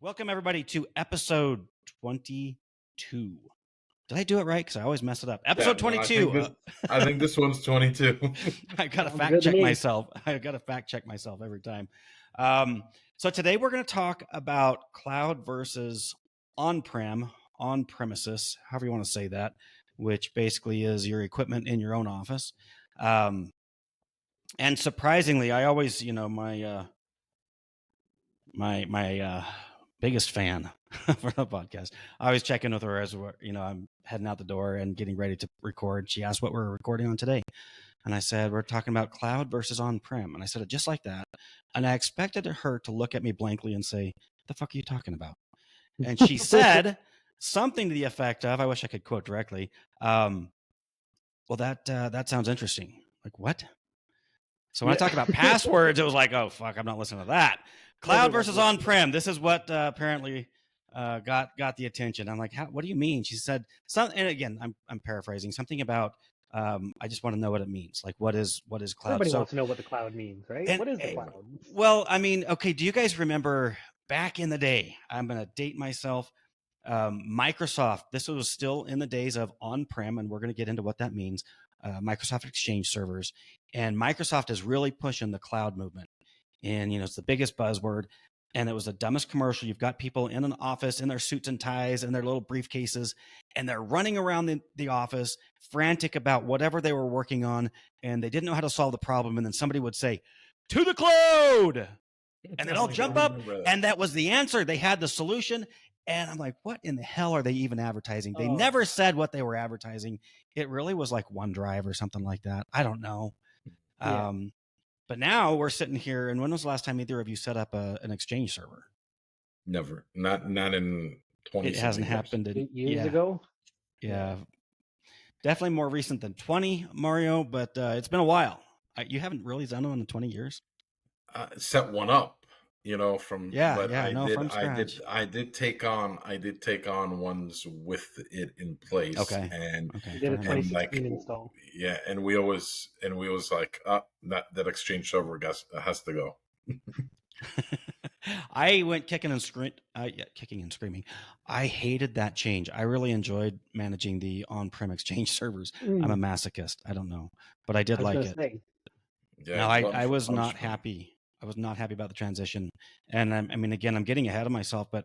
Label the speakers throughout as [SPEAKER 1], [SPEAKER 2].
[SPEAKER 1] Welcome, everybody, to episode 22. Did I do it right? Because I always mess it up. Episode 22.
[SPEAKER 2] I think this one's 22.
[SPEAKER 1] I got to fact check myself. I got to fact check myself every time. So today we're going to talk about cloud versus on-prem, on-premises, however you want to say that, which basically is your equipment in your own office. And surprisingly, I always, my biggest fan for the podcast. I always check in with her as I'm heading out the door and getting ready to record. She asked what we're recording on today. And I said, we're talking about cloud versus on-prem. And I said it just like that. And I expected her to look at me blankly and say, the fuck are you talking about? And she said something to the effect of, I wish I could quote directly. Well, that sounds interesting. Like, what? So when I talked about passwords, it was like, oh, fuck, I'm not listening to that. Cloud versus on-prem. This is what apparently got the attention. I'm like, what do you mean? She said something, and again, I'm paraphrasing, something about I just want to know what it means. Like, what is cloud?
[SPEAKER 3] Everybody wants to know what the cloud means, right? What is the cloud?
[SPEAKER 1] Well, I mean, okay, do you guys remember back in the day? I'm going to date myself. Microsoft, this was still in the days of on-prem, and we're going to get into what that means. Microsoft Exchange servers, and Microsoft is really pushing the cloud movement. And, it's the biggest buzzword, and it was the dumbest commercial. You've got people in an office in their suits and ties and their little briefcases, and they're running around the office frantic about whatever they were working on, and they didn't know how to solve the problem. And then somebody would say, to the cloud, and they'd all jump up, and that was the answer. They had the solution. And I'm like, what in the hell are they even advertising? They never said what they were advertising. It really was like OneDrive or something like that. I don't know. Yeah. But now we're sitting here, and when was the last time either of you set up an Exchange server?
[SPEAKER 2] Never. Not in 20
[SPEAKER 1] It hasn't happened in
[SPEAKER 3] 8 years ago.
[SPEAKER 1] Yeah. Definitely more recent than 20, Mario, but it's been a while. You haven't really done one in 20 years?
[SPEAKER 2] Set one up. From
[SPEAKER 1] from
[SPEAKER 2] scratch. I did take on ones with it in place.
[SPEAKER 1] Okay.
[SPEAKER 2] And
[SPEAKER 3] you did a 2016 install.
[SPEAKER 2] Yeah, and we always like that Exchange server has to go.
[SPEAKER 1] I went kicking and screaming. I hated that change. I really enjoyed managing the on-prem Exchange servers. I'm a masochist. I don't know, but I did like it. Yeah, no, I was not happy. I was not happy about the transition. And I mean, again, I'm getting ahead of myself, but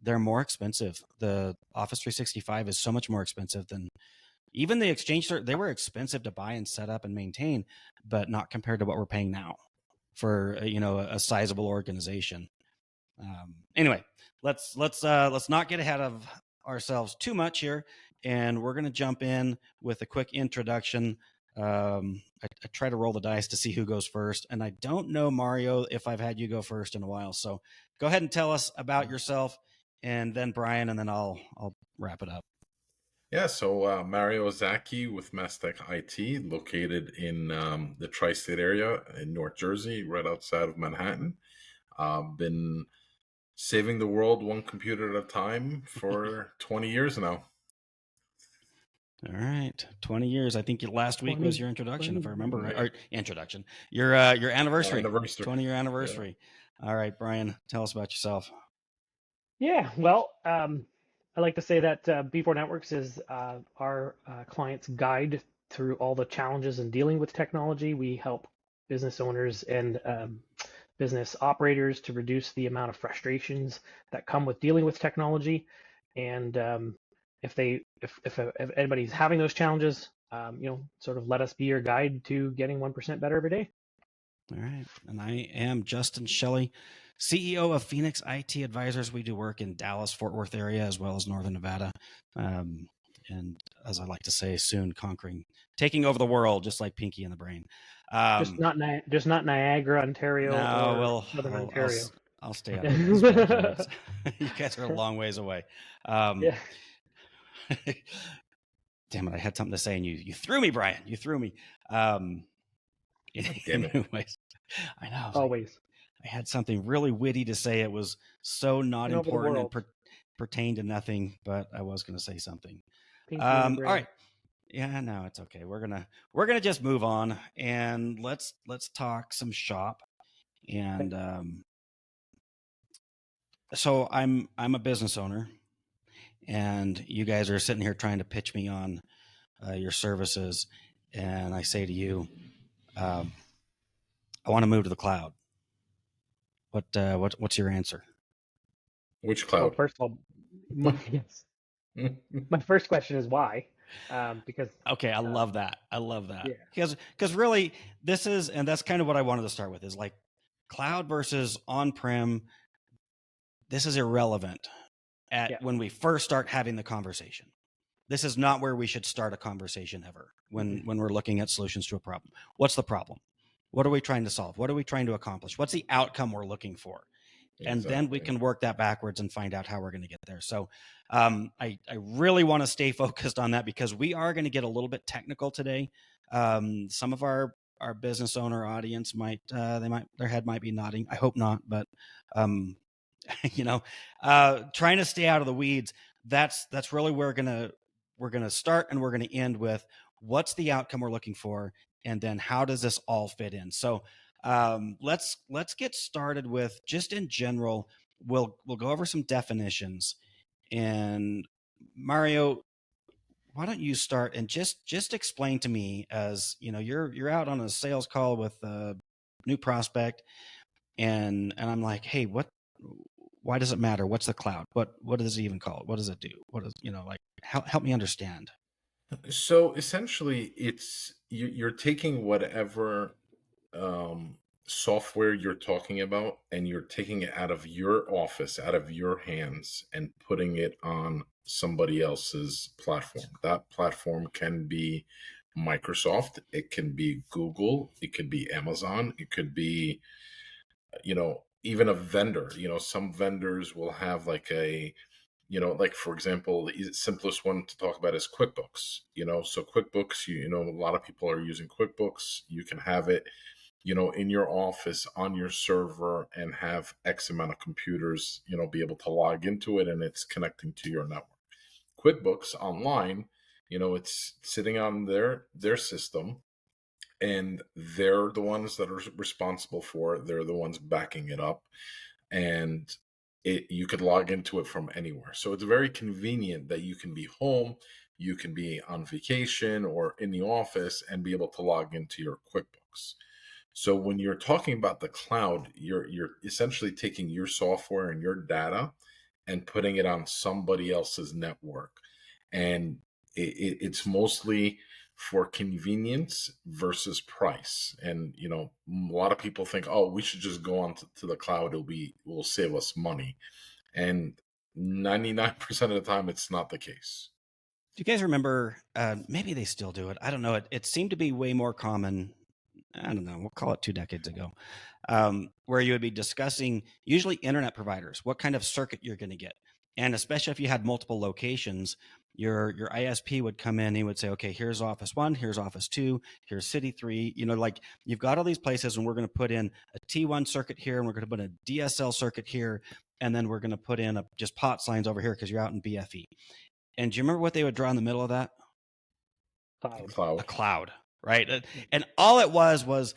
[SPEAKER 1] they're more expensive. The Office 365 is so much more expensive than even the Exchange. They were expensive to buy and set up and maintain, but not compared to what we're paying now for, a sizable organization. Anyway, let's not get ahead of ourselves too much here. And we're going to jump in with a quick introduction. I try to roll the dice to see who goes first, and I don't know, Mario, if I've had you go first in a while. So go ahead and tell us about yourself, and then Bryan, and then I'll wrap it up.
[SPEAKER 2] Yeah, so Mario Zaki with Mastech IT, located in the tri-state area in North Jersey, right outside of Manhattan. Been saving the world one computer at a time for 20 years now.
[SPEAKER 1] All right, 20 years. I think last week was your introduction, if I remember right. Or introduction, your anniversary, 20-year anniversary. Yeah. All right, Bryan, tell us about yourself.
[SPEAKER 3] Yeah, well, I like to say that B4 Networks is our client's guide through all the challenges in dealing with technology. We help business owners and business operators to reduce the amount of frustrations that come with dealing with technology. And if anybody's having those challenges, sort of let us be your guide to getting 1% better every day.
[SPEAKER 1] All right. And I am Justin Shelley, CEO of Phoenix IT Advisors. We do work in Dallas, Fort Worth area, as well as Northern Nevada. And as I like to say, soon taking over the world, just like Pinky in the Brain.
[SPEAKER 3] Just not Niagara, Ontario, or Southern Ontario.
[SPEAKER 1] I'll stay out of you guys are a long ways away.
[SPEAKER 3] Yeah.
[SPEAKER 1] Damn it! I had something to say, and you threw me, Bryan. You threw me. Anyways, I know.
[SPEAKER 3] Always.
[SPEAKER 1] I had something really witty to say. It was so not important and pertained to nothing, but I was going to say something. All right. Yeah, no, it's okay. We're gonna just move on, and let's talk some shop. And So I'm a business owner, and you guys are sitting here trying to pitch me on your services, and I say to you, I want to move to the cloud. What's your answer?
[SPEAKER 2] Which
[SPEAKER 3] Well,
[SPEAKER 2] cloud?
[SPEAKER 3] first of all, yes, my first question is why? Because
[SPEAKER 1] Okay, I love that. I love that
[SPEAKER 3] yeah,
[SPEAKER 1] because really this is, and that's kind of what I wanted to start with, is like cloud versus on-prem. This is irrelevant at
[SPEAKER 3] yeah,
[SPEAKER 1] when we first start having the conversation. This is not where we should start a conversation ever when we're looking at solutions to a problem. What's the problem? What are we trying to solve? What are we trying to accomplish? What's the outcome we're looking for? And then we
[SPEAKER 2] Exactly.
[SPEAKER 1] can work that backwards and find out how we're going to get there. So I really want to stay focused on that because we are going to get a little bit technical today. Some of our business owner audience might their head might be nodding. I hope not, but um, trying to stay out of the weeds. That's really where we're gonna start, and we're gonna end with what's the outcome we're looking for, and then how does this all fit in. So let's get started with just in general. We'll go over some definitions, and Mario, why don't you start and just explain to me, as you know, you're out on a sales call with a new prospect, and I'm like, hey, why does it matter? What's the cloud? What does it even call it? What does it do? What is, like, help me understand.
[SPEAKER 2] So essentially, you're taking whatever um, software you're talking about, and you're taking it out of your office, out of your hands, and putting it on somebody else's platform. That platform can be Microsoft, it can be Google, it could be Amazon, it could be, even a vendor. Some vendors will have like like for example, the simplest one to talk about is QuickBooks. So QuickBooks, a lot of people are using QuickBooks. You can have it, in your office on your server and have X amount of computers, be able to log into it, and it's connecting to your network. QuickBooks Online, it's sitting on their system, and they're the ones that are responsible for it. They're the ones backing it up, and you could log into it from anywhere. So it's very convenient that you can be home, you can be on vacation or in the office and be able to log into your QuickBooks. So when you're talking about the cloud, you're essentially taking your software and your data and putting it on somebody else's network. And it's mostly for convenience versus price. And a lot of people think, oh, we should just go on to the cloud. Will save us money. And 99% of the time, it's not the case.
[SPEAKER 1] Do you guys remember? Maybe they still do it. I don't know. It seemed to be way more common. I don't know. We'll call it 2 decades ago, where you would be discussing usually internet providers, what kind of circuit you're going to get, and especially if you had multiple locations, your ISP would come in and he would say, okay, here's Office 1, here's Office 2, here's City 3. Like you've got all these places, and we're going to put in a T1 circuit here, and we're going to put a DSL circuit here, and then we're going to put in just POTS lines over here because you're out in BFE. And do you remember what they would draw in the middle of that?
[SPEAKER 3] cloud.
[SPEAKER 1] A cloud, right? And all it was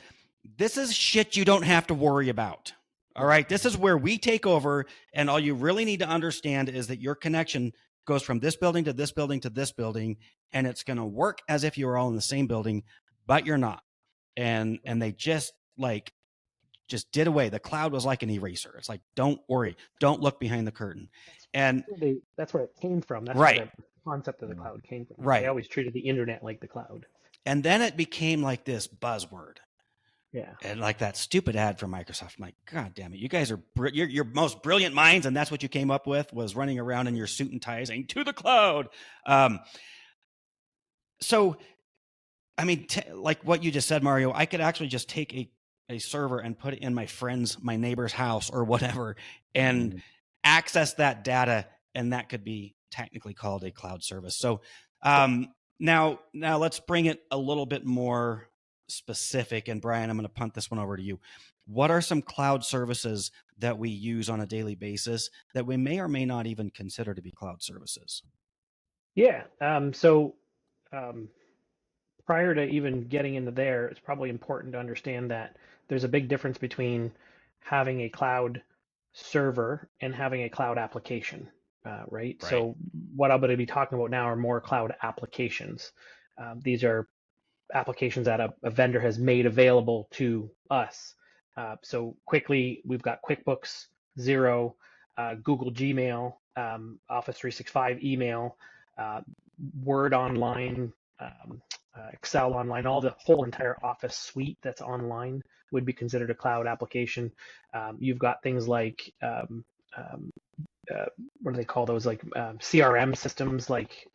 [SPEAKER 1] this is shit you don't have to worry about. All right. This is where we take over. And all you really need to understand is that your connection goes from this building to this building to this building. And it's going to work as if you were all in the same building, but you're not. And they just did away. The cloud was like an eraser. It's like, don't worry. Don't look behind the curtain. And
[SPEAKER 3] That's where it came from. That's where
[SPEAKER 1] right,
[SPEAKER 3] the concept of the cloud came from. They
[SPEAKER 1] right.
[SPEAKER 3] always treated the internet like the cloud.
[SPEAKER 1] And then it became like this buzzword.
[SPEAKER 3] Yeah.
[SPEAKER 1] And like that stupid ad from Microsoft. I'm like, God damn it. You guys are your most brilliant minds. And that's what you came up with, was running around in your suit and tie saying to the cloud. So, I mean, like what you just said, Mario, I could actually just take a server and put it in my neighbor's house or whatever, and access that data. And that could be technically called a cloud service. So, now let's bring it a little bit more specific. And Bryan, I'm going to punt this one over to you. What are some cloud services that we use on a daily basis that we may or may not even consider to be cloud services?
[SPEAKER 3] Yeah. Prior to even getting into there, it's probably important to understand that there's a big difference between having a cloud server and having a cloud application, right? So what I'm going to be talking about now are more cloud applications. These are applications that a vendor has made available to us. So quickly, we've got QuickBooks, Xero, Google Gmail, Office 365 email, Word Online, Excel Online, all the whole entire Office suite that's online would be considered a cloud application. You've got things like what do they call those? Like CRM systems, like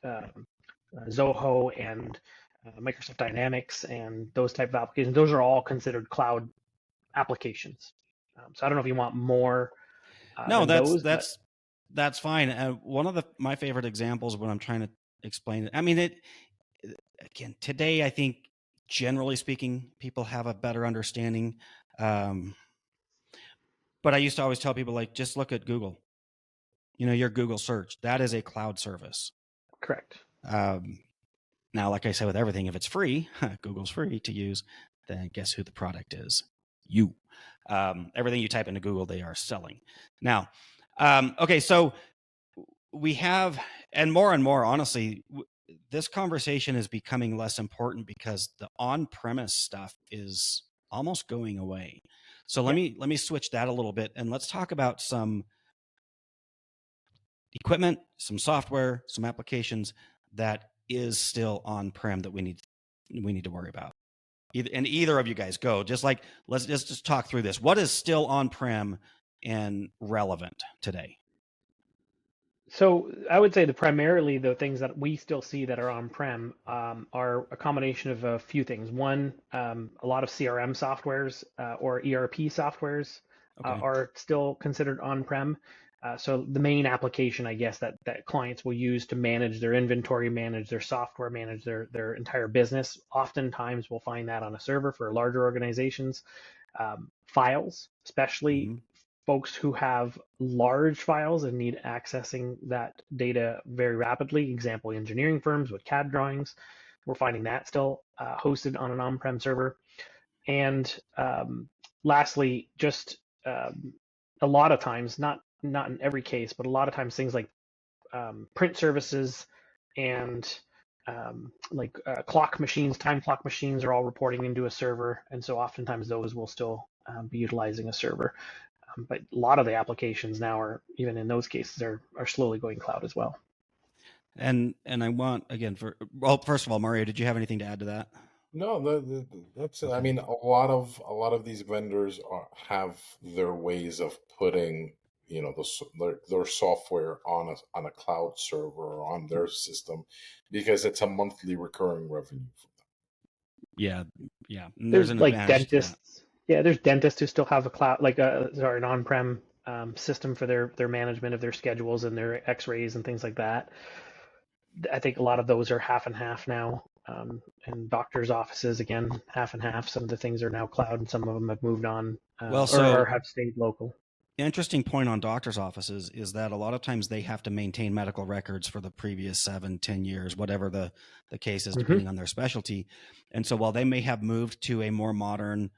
[SPEAKER 3] Zoho and Microsoft Dynamics and those type of applications. Those are all considered cloud applications. So I don't know if you want more.
[SPEAKER 1] No, that's fine. One of my favorite examples when I'm trying to explain it. I mean, again, today I think generally speaking, people have a better understanding. But I used to always tell people, like, just look at Google. Your Google search, that is a cloud service.
[SPEAKER 3] Correct.
[SPEAKER 1] Now, like I said, with everything, if it's free, Google's free to use, then guess who the product is? You. Everything you type into Google, they are selling. Now, okay, so we have, and more, honestly, this conversation is becoming less important because the on-premise stuff is almost going away. So let me switch that a little bit, and let's talk about some equipment, some software, some applications that is still on-prem that we need to worry about. Either of you guys go. Let's just talk through this. What is still on-prem and relevant today?
[SPEAKER 3] So I would say primarily the things that we still see that are on-prem are a combination of a few things. One, a lot of CRM softwares or ERP softwares are still considered on-prem. So the main application, I guess, that clients will use to manage their inventory, manage their software, manage their entire business. Oftentimes we'll find that on a server for larger organizations. Files, especially folks who have large files and need accessing that data very rapidly. Example, engineering firms with CAD drawings. We're finding that still hosted on an on-prem server. And lastly, just a lot of times, not in every case, but a lot of times things like print services and clock machines, time clock machines are all reporting into a server. And so oftentimes those will still be utilizing a server. But a lot of the applications now are, even in those cases, are slowly going cloud as well.
[SPEAKER 1] And I want, again, first of all, Mario, did you have anything to add to that?
[SPEAKER 2] No, that's okay. I mean, a lot of these vendors have their ways of putting their software on a cloud server or on their system because it's a monthly recurring revenue for them.
[SPEAKER 1] Yeah.
[SPEAKER 3] There's like dentists. Yeah, there's dentists who still have a cloud, an on-prem system for their management of their schedules and their X-rays and things like that. I think a lot of those are half and half now. And doctors' offices, again, half and half. Some of the things are now cloud, and some of them have moved on or have stayed local.
[SPEAKER 1] Interesting point on doctors' offices is that a lot of times they have to maintain medical records for the previous 7-10 years, whatever the case is, depending on their specialty. And so while they may have moved to a more modern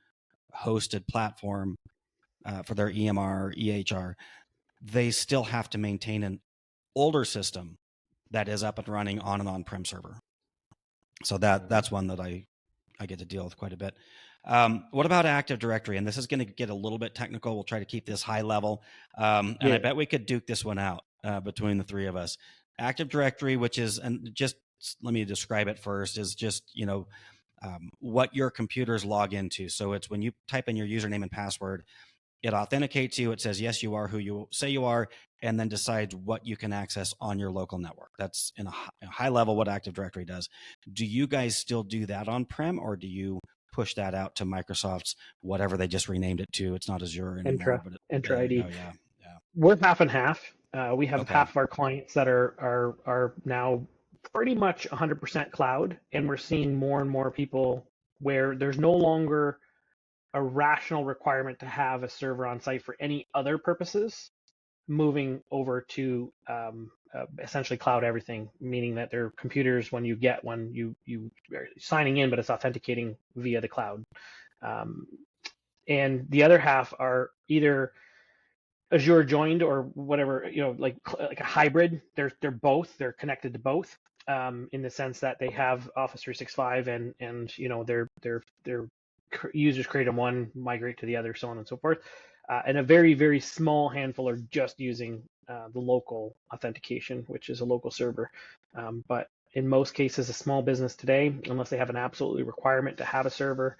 [SPEAKER 1] hosted platform for their EMR, EHR, they still have to maintain an older system that is up and running on an on-prem server. So that's one that I get to deal with quite a bit. What about Active Directory? And this is going to get a little bit technical. We'll try to keep this high level. And I bet we could duke this one out between the three of us. Active Directory, which is, and just let me describe it first, is just, what your computers log into. So it's when you type in your username and password, it authenticates you. It says, yes, you are who you say you are, and then decides what you can access on your local network. That's in a high level what Active Directory does. Do you guys still do that on-prem, or do you push that out to Microsoft's whatever they just renamed it to? It's not Azure anymore.
[SPEAKER 3] Entra ID.
[SPEAKER 1] Yeah.
[SPEAKER 3] We're half and half. We have half of our clients that are now pretty much 100% cloud, and we're seeing more and more people where there's no longer a rational requirement to have a server on site for any other purposes, moving over to essentially cloud everything, meaning that their computers, when you get one, you are signing in, but it's authenticating via the cloud. And the other half are either Azure joined or whatever, like a hybrid. They're both. They're connected to both, in the sense that they have Office 365 and their users create on one, migrate to the other, so on and so forth. And a very, very small handful are just using the local authentication, which is a local server. But in most cases, a small business today, unless they have an absolute requirement to have a server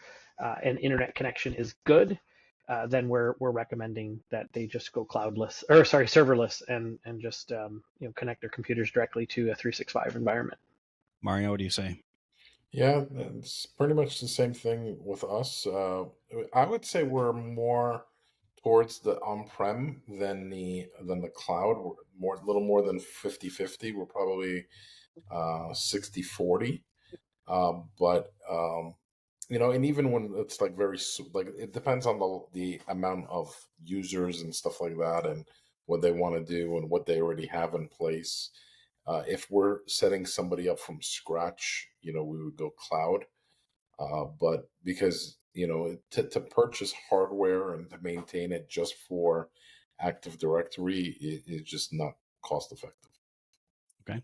[SPEAKER 3] and internet connection is good, then we're recommending that they just go serverless and just connect their computers directly to a 365 environment.
[SPEAKER 1] Mario, what do you say?
[SPEAKER 2] Yeah, it's pretty much the same thing with us. I would say we're more towards the on-prem than the cloud. We're a little more than 50-50. We're probably 60-40. But and even when it's like like it depends on the amount of users and stuff like that, and what they want to do and what they already have in place. If we're setting somebody up from scratch, we would go cloud. But because to purchase hardware and to maintain it just for Active Directory is just not cost effective.
[SPEAKER 1] Okay.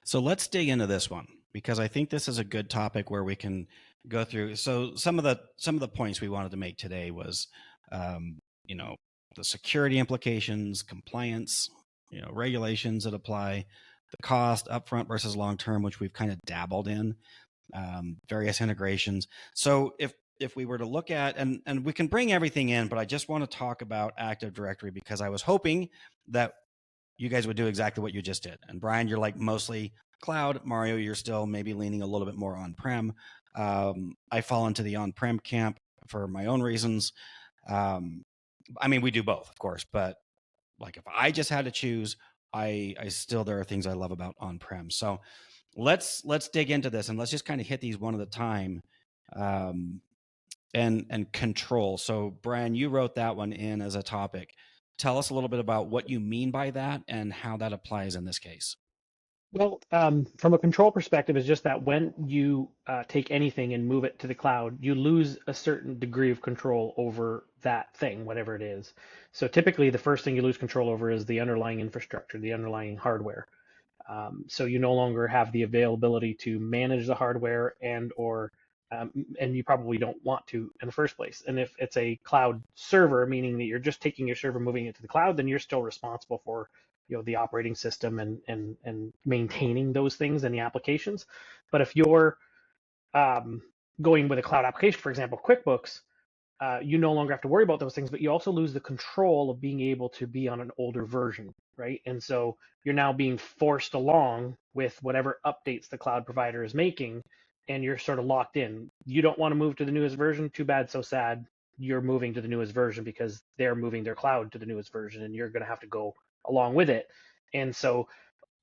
[SPEAKER 1] So let's dig into this one, because I think this is a good topic where we can go through. So some of the points we wanted to make today was, the security implications, compliance, regulations that apply, the cost upfront versus long term, which we've kind of dabbled in, various integrations. So if we were to look at, and we can bring everything in, but I just want to talk about Active Directory because I was hoping that you guys would do exactly what you just did. And Bryan, you're like mostly cloud. Mario, you're still maybe leaning a little bit more on-prem. I fall into the on-prem camp for my own reasons. We do both, of course, but like if I just had to choose, I still, there are things I love about on-prem. So let's dig into this and let's just kind of hit these one at a time. And control. So Bryan, you wrote that one in as a topic. Tell us a little bit about what you mean by that and how that applies in this case.
[SPEAKER 3] Well, from a control perspective, it's just that when you take anything and move it to the cloud, you lose a certain degree of control over that thing, whatever it is. So typically, the first thing you lose control over is the underlying infrastructure, the underlying hardware. So you no longer have the availability to manage the hardware and you probably don't want to in the first place. And if it's a cloud server, meaning that you're just taking your server, moving it to the cloud, then you're still responsible for the operating system and maintaining those things and the applications. But if you're going with a cloud application, for example, QuickBooks, you no longer have to worry about those things, but you also lose the control of being able to be on an older version, right? And so you're now being forced along with whatever updates the cloud provider is making, and you're sort of locked in. You don't want to move to the newest version. Too bad, so sad. You're moving to the newest version because they're moving their cloud to the newest version, and you're going to have to go along with it. And so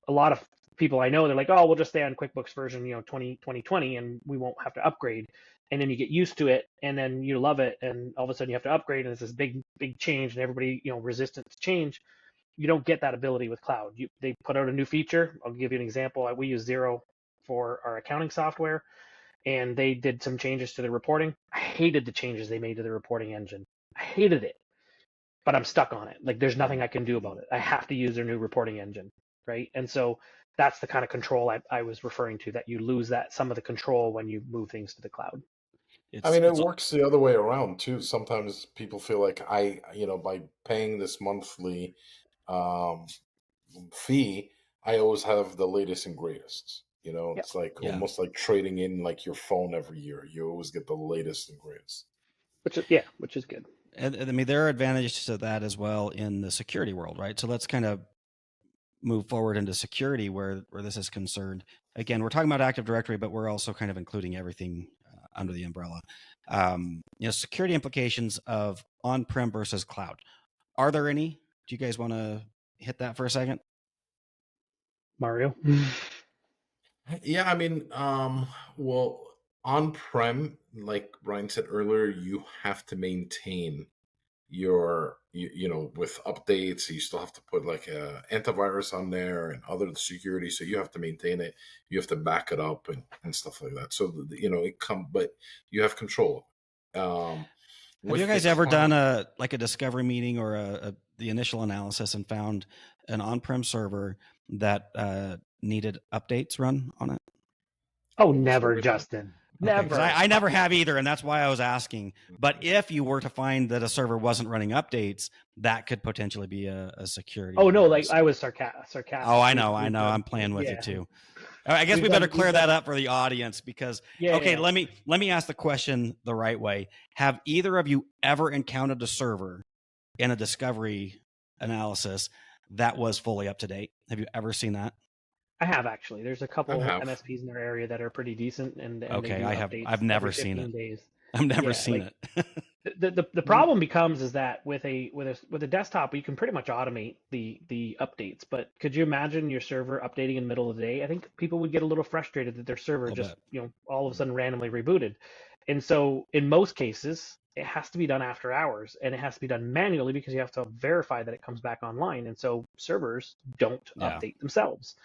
[SPEAKER 3] a lot of people I know, they're like, oh, we'll just stay on QuickBooks version, 2020, and we won't have to upgrade. And then you get used to it, and then you love it, and all of a sudden you have to upgrade, and it's this big change, and everybody, resistant to change. You don't get that ability with cloud. They put out a new feature. I'll give you an example. We use Xero for our accounting software, and they did some changes to the reporting. I hated the changes they made to the reporting engine. I hated it, but I'm stuck on it. Like there's nothing I can do about it. I have to use their new reporting engine, right? And so that's the kind of control I was referring to, that you lose that some of the control when you move things to the cloud.
[SPEAKER 2] It works the other way around too. Sometimes people feel like by paying this monthly um, fee, I always have the latest and greatest. It's like almost like trading in like your phone every year. You always get the latest and greatest.
[SPEAKER 3] Which is good.
[SPEAKER 1] And there are advantages to that as well in the security world, right? So let's kind of move forward into security where this is concerned. Again, we're talking about Active Directory, but we're also kind of including everything under the umbrella. Security implications of on-prem versus cloud. Are there any? Do you guys want to hit that for a second?
[SPEAKER 3] Mario?
[SPEAKER 2] Yeah, well, on-prem, like Bryan said earlier, you have to maintain with updates. You still have to put like a antivirus on there and other security, so you have to maintain it. You have to back it up and stuff like that. So but you have control.
[SPEAKER 1] Have you guys ever done a discovery meeting or a the initial analysis and found an on-prem server that needed updates run on it?
[SPEAKER 3] Oh, never, Justin.
[SPEAKER 1] Okay, because
[SPEAKER 3] Never.
[SPEAKER 1] I never have either, and that's why I was asking. But if you were to find that a server wasn't running updates, that could potentially be a security.
[SPEAKER 3] Oh no, like
[SPEAKER 1] risk.
[SPEAKER 3] I was sarcastic.
[SPEAKER 1] Oh, I know. I'm playing with you too. I guess we better clear that up for the audience because let me ask the question the right way. Have either of you ever encountered a server in a discovery analysis that was fully up to date? Have you ever seen that?
[SPEAKER 3] I have actually. There's a couple MSPs in their area that are pretty decent, and
[SPEAKER 1] okay,
[SPEAKER 3] they do
[SPEAKER 1] I have.
[SPEAKER 3] updates
[SPEAKER 1] I've never
[SPEAKER 3] every 15
[SPEAKER 1] seen it.
[SPEAKER 3] days.
[SPEAKER 1] I've never seen it.
[SPEAKER 3] The problem becomes is that with a desktop, you can pretty much automate the updates. But could you imagine your server updating in the middle of the day? I think people would get a little frustrated that their server just all of a sudden randomly rebooted. And so in most cases, it has to be done after hours, and it has to be done manually because you have to verify that it comes back online. And so servers don't update themselves.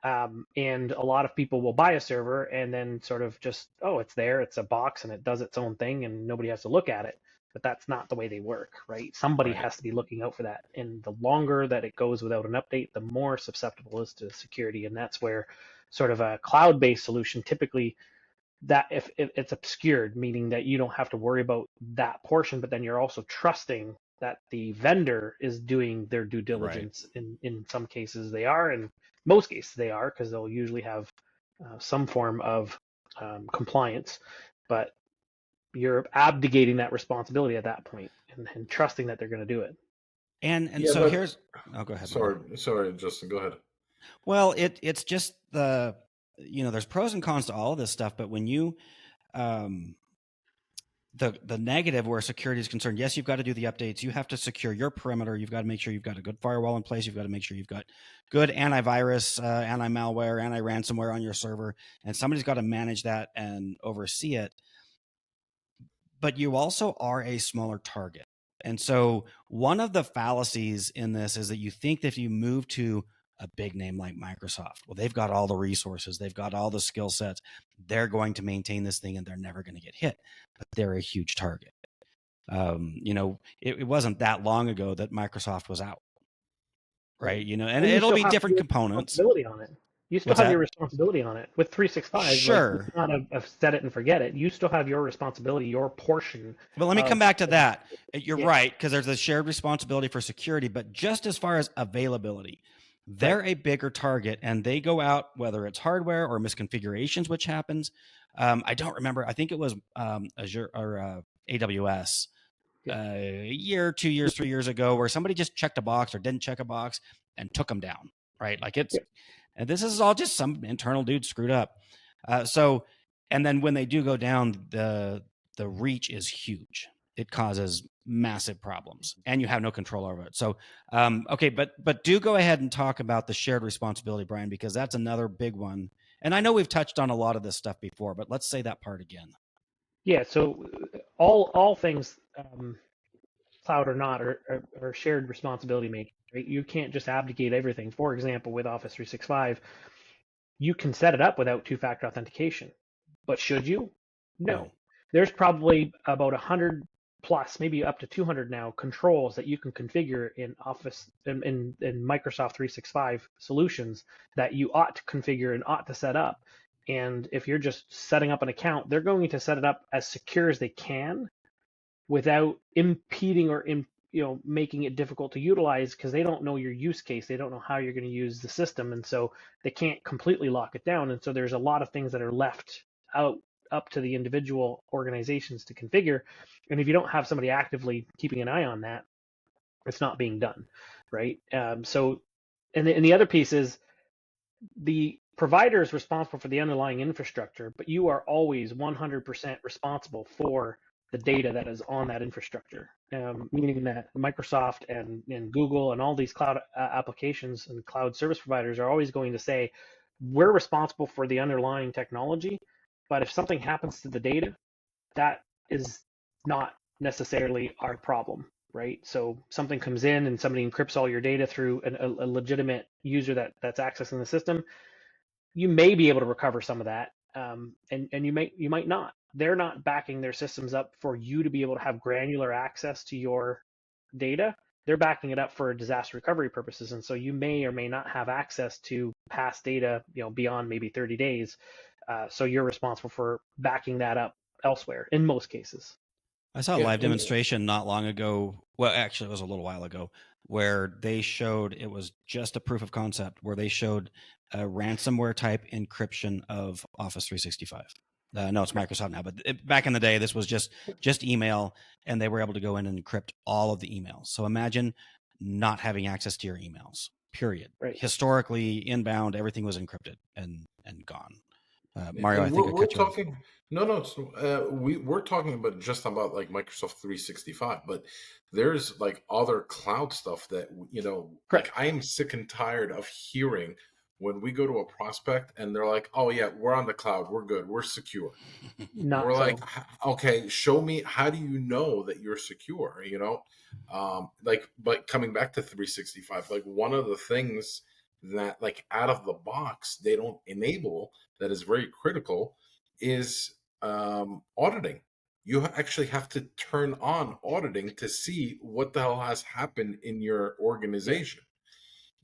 [SPEAKER 3] And a lot of people will buy a server and then sort of just, it's there, it's a box and it does its own thing and nobody has to look at it. But that's not the way they work, right? Somebody has to be looking out for that. And the longer that it goes without an update, the more susceptible it is to security. And that's where sort of a cloud-based solution, typically that if it's obscured, meaning that you don't have to worry about that portion, but then you're also trusting that the vendor is doing their due diligence. In some cases they are, and most cases they are, because they'll usually have some form of compliance, but you're abdicating that responsibility at that point and trusting that they're going to do it.
[SPEAKER 1] And so here's, go ahead.
[SPEAKER 2] Sorry, Justin, go ahead.
[SPEAKER 1] Well, it's just there's pros and cons to all of this stuff, but when you, the negative where security is concerned, yes, you've got to do the updates. You have to secure your perimeter. You've got to make sure you've got a good firewall in place. You've got to make sure you've got good antivirus, anti-malware, anti-ransomware on your server, and somebody's got to manage that and oversee it. But you also are a smaller target. And so one of the fallacies in this is that you think that if you move to a big name like Microsoft, well, they've got all the resources, they've got all the skill sets, they're going to maintain this thing and they're never going to get hit, but they're a huge target. It wasn't that long ago that Microsoft was out, right? And it'll be different components.
[SPEAKER 3] On it. You still have your responsibility on it with 365.
[SPEAKER 1] Sure.
[SPEAKER 3] It's not a set it and forget it. You still have your responsibility, your portion.
[SPEAKER 1] Well, let me come back to that. You're right, because there's a shared responsibility for security, but just as far as availability, they're a bigger target, and they go out, whether it's hardware or misconfigurations, which happens. I don't remember. I think it was Azure or AWS a year, 2 years, 3 years ago, where somebody just checked a box or didn't check a box and took them down, right? Like and this is all just some internal dude screwed up. And then when they do go down, the reach is huge. It causes massive problems, and you have no control over it. So, okay, but do go ahead and talk about the shared responsibility, Bryan, because that's another big one. And I know we've touched on a lot of this stuff before, but let's say that part again.
[SPEAKER 3] Yeah. So all things, cloud or not, are shared responsibility making. Right? You can't just abdicate everything. For example, with Office 365, you can set it up without two-factor authentication, but should you? No. There's probably about 100 plus, maybe up to 200 now, controls that you can configure in Office in Microsoft 365 solutions that you ought to configure and ought to set up. And if you're just setting up an account, they're going to set it up as secure as they can without impeding or making it difficult to utilize, because they don't know your use case. They don't know how you're going to use the system. And so they can't completely lock it down. And so there's a lot of things that are left out up to the individual organizations to configure. And if you don't have somebody actively keeping an eye on that, it's not being done, right? And the other piece is the provider is responsible for the underlying infrastructure, but you are always 100% responsible for the data that is on that infrastructure, meaning that Microsoft and Google and all these cloud applications and cloud service providers are always going to say, we're responsible for the underlying technology, but if something happens to the data, that is not necessarily our problem, right? So something comes in and somebody encrypts all your data through a legitimate user that's accessing the system, you may be able to recover some of that, and you might not. They're not backing their systems up for you to be able to have granular access to your data. they're backing it up for disaster recovery purposes. And so you may or may not have access to past data, beyond maybe 30 days. So you're responsible for backing that up elsewhere in most cases.
[SPEAKER 1] I saw a live demonstration not long ago. Well, actually, it was a little while ago, where they showed, it was just a proof of concept, where they showed a ransomware type encryption of Office 365. No, it's Microsoft now, but back in the day, this was just email, and they were able to go in and encrypt all of the emails. So imagine not having access to your emails, period.
[SPEAKER 3] Right.
[SPEAKER 1] Historically, inbound, everything was encrypted and gone. Mario, I think
[SPEAKER 2] we're talking. No, we're talking about just about like Microsoft 365, but there's like other cloud stuff that
[SPEAKER 3] Correct.
[SPEAKER 2] like I am sick and tired of hearing when we go to a prospect and they're like, "Oh yeah, we're on the cloud, we're good, we're secure."
[SPEAKER 3] Not
[SPEAKER 2] we're
[SPEAKER 3] so.
[SPEAKER 2] like, "Okay, show me, how do you know that you're secure?" Like, but coming back to 365, like one of the things that like out of the box they don't enable that is very critical is auditing. You actually have to turn on auditing to see what the hell has happened in your organization.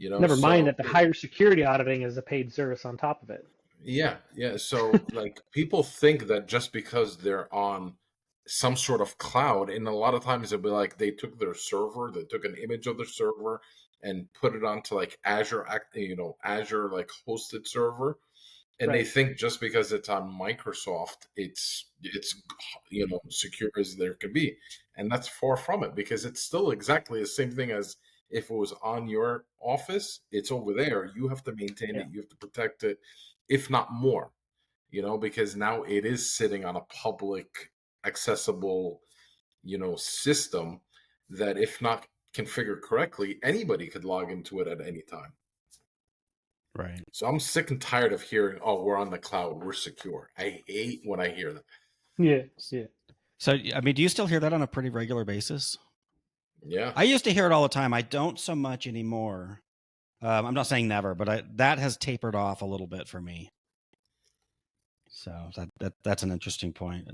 [SPEAKER 3] Never mind that the higher security auditing is a paid service on top of it.
[SPEAKER 2] Yeah. So like people think that just because they're on some sort of cloud, and a lot of times it'll be like they took their server, they took an image of their server and put it onto like Azure, Azure like hosted server. And
[SPEAKER 3] right.
[SPEAKER 2] They think just because it's on Microsoft, it's secure as there can be, and that's far from it, because it's still exactly the same thing as if it was on your office. It's over there. You have to maintain it. You have to protect it, if not more. Because now it is sitting on a public, accessible, system that, if not configured correctly, anybody could log into it at any time.
[SPEAKER 1] Right.
[SPEAKER 2] So I'm sick and tired of hearing, "Oh, we're on the cloud, we're secure." I hate when I hear that.
[SPEAKER 3] Yeah.
[SPEAKER 1] So, I mean, do you still hear that on a pretty regular basis?
[SPEAKER 2] Yeah.
[SPEAKER 1] I used to hear it all the time. I don't so much anymore. I'm not saying never, but that has tapered off a little bit for me. So that's an interesting point.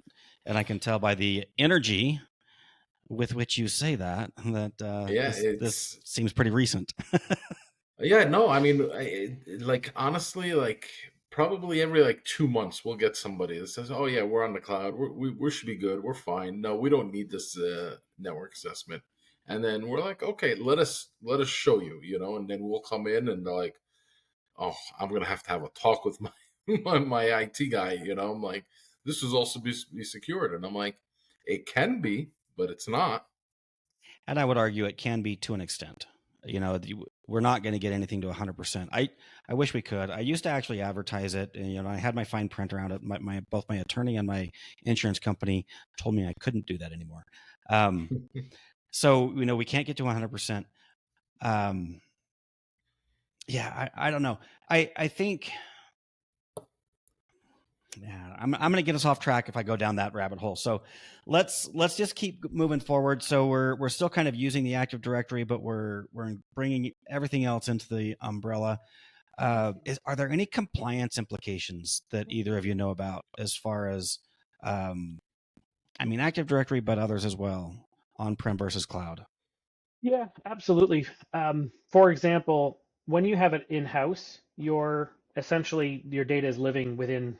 [SPEAKER 1] And I can tell by the energy with which you say that this seems pretty recent.
[SPEAKER 2] Yeah, no, I mean, like honestly, like probably every like 2 months we'll get somebody that says, "Oh yeah, we're on the cloud. We should be good. We're fine. No, we don't need this network assessment." And then we're like, "Okay, let us show you," and then we'll come in and they're like, "Oh, I'm gonna have to have a talk with my my IT guy." I'm like, "This is also be secured," and I'm like, "It can be, but it's not."
[SPEAKER 1] And I would argue it can be to an extent. We're not going to get anything to 100%. I wish we could. I used to actually advertise it, and I had my fine print around it. Both my attorney and my insurance company told me I couldn't do that anymore. So we can't get to 100%. Yeah, I don't know. I think. Yeah, I'm going to get us off track if I go down that rabbit hole. So let's just keep moving forward. So we're still kind of using the Active Directory, but we're bringing everything else into the umbrella. Are there any compliance implications that either of you know about as far as, Active Directory, but others as well, on-prem versus cloud?
[SPEAKER 3] Yeah, absolutely. For example, when you have it in-house, essentially your data is living within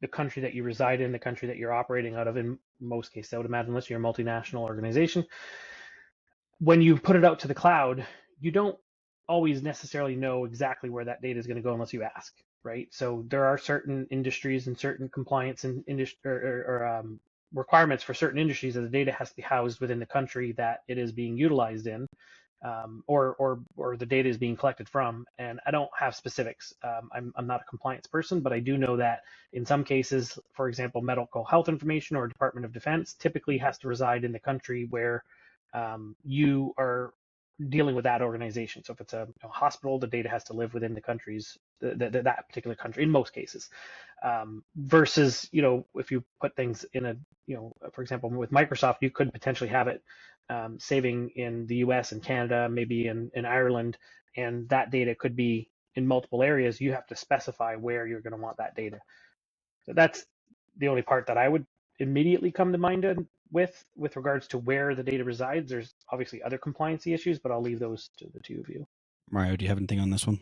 [SPEAKER 3] the country that you reside in, the country that you're operating out of. In most cases, I would imagine, unless you're a multinational organization. When you put it out to the cloud, you don't always necessarily know exactly where that data is going to go unless you ask, right? So there are certain industries and certain compliance and requirements for certain industries that the data has to be housed within the country that it is being utilized in, or the data is being collected from. And I don't have specifics. I'm not a compliance person, but I do know that in some cases, for example, medical health information or Department of Defense typically has to reside in the country where you are dealing with that organization. So if it's a hospital, the data has to live within the country's that particular country in most cases. Versus, if you put things in a, for example, with Microsoft, you could potentially have it saving in the US and Canada, maybe in Ireland, and that data could be in multiple areas. You have to specify where you're going to want that data. So that's the only part that I would immediately come to mind with regards to where the data resides. There's obviously other compliancy issues, but I'll leave those to the two of you.
[SPEAKER 1] Mario, do you have anything on this one?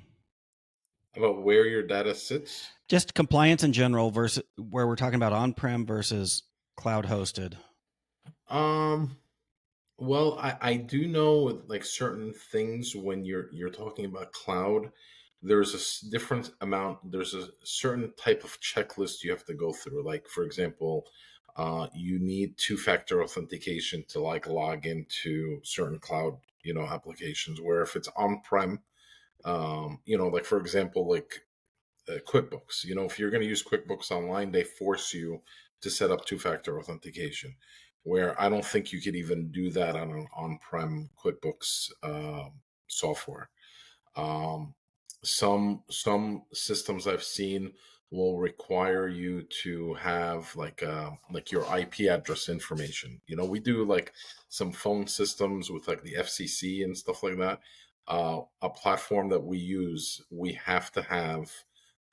[SPEAKER 2] About where your data sits?
[SPEAKER 1] Just compliance in general versus where we're talking about on-prem versus cloud hosted.
[SPEAKER 2] Well, I do know with like certain things when you're talking about cloud, there's a different amount. There's a certain type of checklist you have to go through. Like for example, you need two-factor authentication to like log into certain cloud, applications. Where if it's on-prem, like for example, like QuickBooks. If you're going to use QuickBooks Online, they force you to set up two-factor authentication. Where I don't think you could even do that on an on-prem QuickBooks software. Some systems I've seen will require you to have like your IP address information. We do like some phone systems with like the FCC and stuff like that. A platform that we use, we have to have